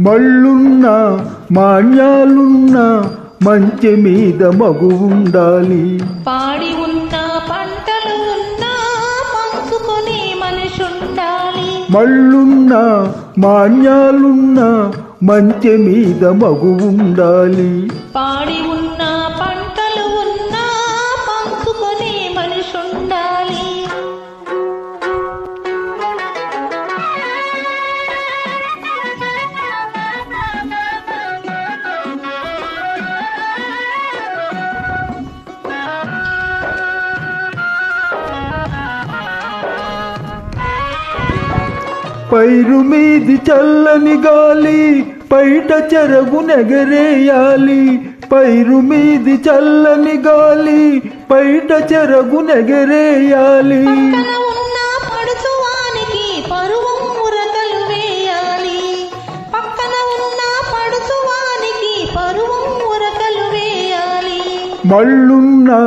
మళ్ళున్నా మాన్యాలున్నా మంచి మీద మగు ఉండాలి. పాడి ఉన్న పంటలు ఉన్నా పంచుకొని మనిషి ఉండాలి. మళ్ళున్నా మాన్యాలున్నా మంచి మీద మగు ఉండాలి. పాడి ఉన్న పంటలు ఉన్నా పంచుకొని మనిషి ఉండాలి. పైరు మీది చల్లని గాలి పైట చెరగు నెగరేయాలి. పైరు మీది చల్లని గాలి పైట చెరగు నెగరేయాలి. పక్కన ఉన్న పడుచువానికి పరువు మురకలు వేయాలి. పక్కన ఉన్న పడుచువానికి పరువు మురకలు వేయాలి. మళ్ళున్నా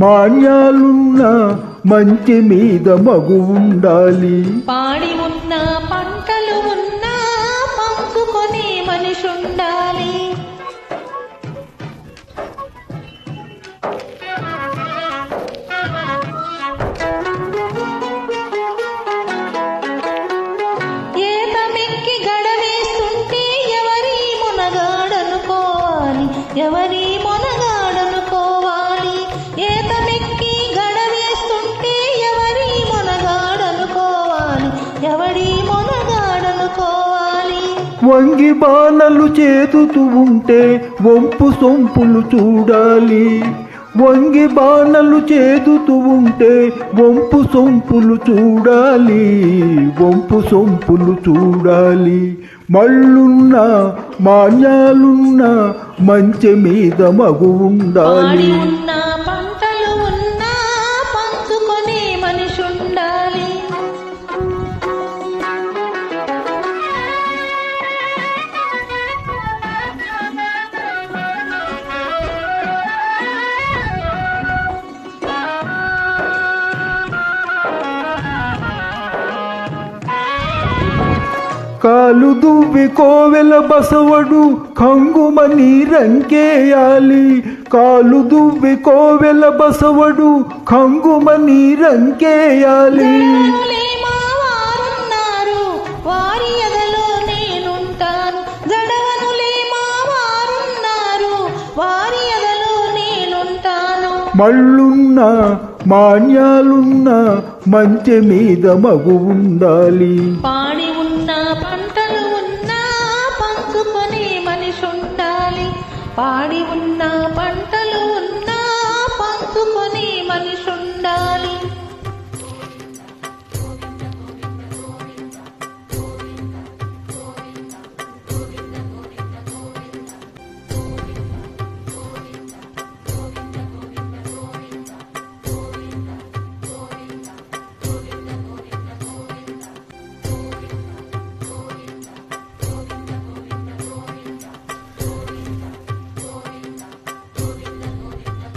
మాన్యాలున్నా మంచి మీద మగు ఉండాలి. పాడి ఉన్న పంటలు ఉన్నా పంచుకొని మనిషి ఉండాలి. ఏతమెక్కి గడవేస్తుంటే ఎవరి మునగాడనుకోవాలి. ఎవరి మునగాడనుకోవాలి. ఏతమెక్కి గడవేస్తుంటే ఎవరి మునగాడనుకోవాలి. ఎవడి మునగాడనుకోవాలి. వంగి బాణలు చేతుతూ ఉంటే వంపు సొంపులు చూడాలి. వంగి బాణలు చేతుతూ ఉంటే వంపు సొంపులు చూడాలి. వంపు సొంపులు చూడాలి. మళ్ళున్నా మాన్యాలున్నా మంచి మీద మగు ఉండాలి. పాడి ఉన్న పంటలు ఉన్నా పంచుకొని మనిషి ఉండాలి. కాలు దువ్వి కోవెల బసవడు కంగుమని రంకేయాలి. కాలు దువ్వి కోవెల బసవడు కంగుమని రంకేయాలి. జడవనులే మా వారున్నారు, వారి ఎదలో నేనుంటాను. జడవనులే మా వారున్నారు, వారి ఎదలో నేనుంటాను. మళ్ళున్నా మాన్యాలున్నా మంచి మీద మగు ఉండాలి. పాడి ఉన్న పంటలు ఉన్నా పంచుకొని మనిషి ఉండాలి. పాడి ఉన్న పంట